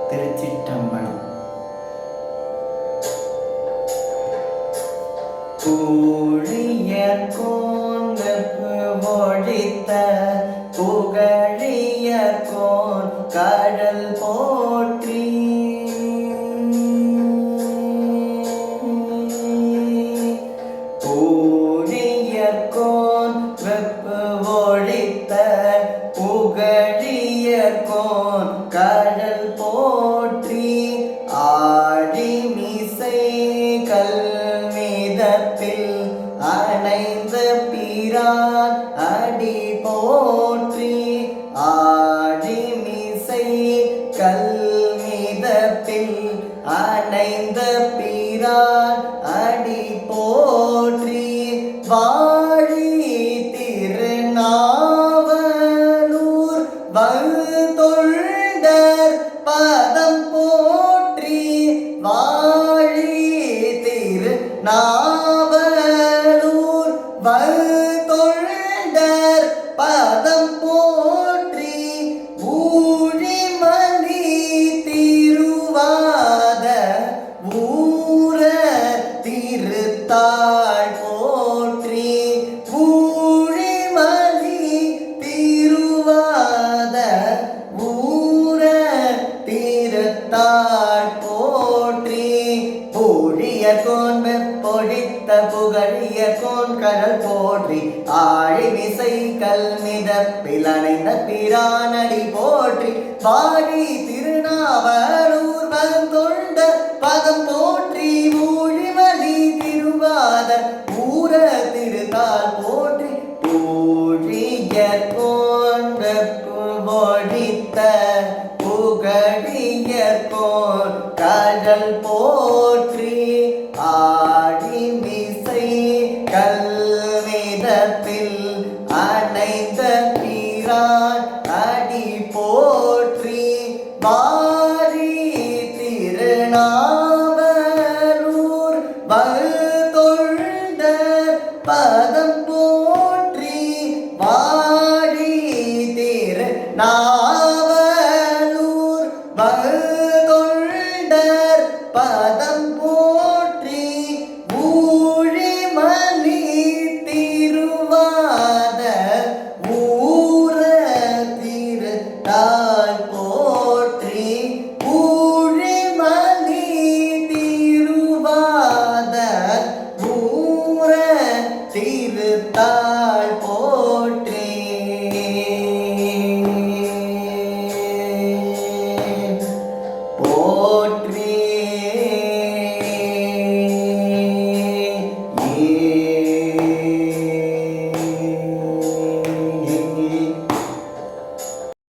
திருச்சிற்றம்பலம். பூழியர் கோன்வெப்பு ஒழித்த புகழியர் கோன் கடல் போற்றி. பூழியர் கோன்வெப்பு ஒழித்த புகழியர் கோன் கடல் போற்றி. ஆழிமிசை கல்மிதப்பில் அணைந்த பிரான் அடி போற்றி. ஆழிமிசை கல்மிதப்பில் அணைந்த பிரான் அடி போற்றி. வாழி திருநாவலூர் தொண்டர் பதம் போற்றி. வாழி திருநாவலூர் தொண்டர் பதம் போற்றி. ஊழிமலி திருவாத ஊர திருத்தாள் போற்றி. ஊழிமலி திருவாத ஊர திருத்தாள் போற்றி. பூழியர் கோன் வெப்பொழித்த புகழியர் கோன் கடல் போற்றி. ஆழிமிசை கல்மிதப்பில் அணைந்த பிரானடி போற்றி. வாழி திருநாவலூர் தொண்ட பதம் போற்றி. ஊழிமலி திருவாத ஊர திருத்தாள் போற்றி. பூழியர் கோன் வெப்பொழித்த புகழியர் கோன் கடல் போற்றி. ஆழிமிசை கல்மிதப்பில் அணைந்த பிரான் அடி போற்றி.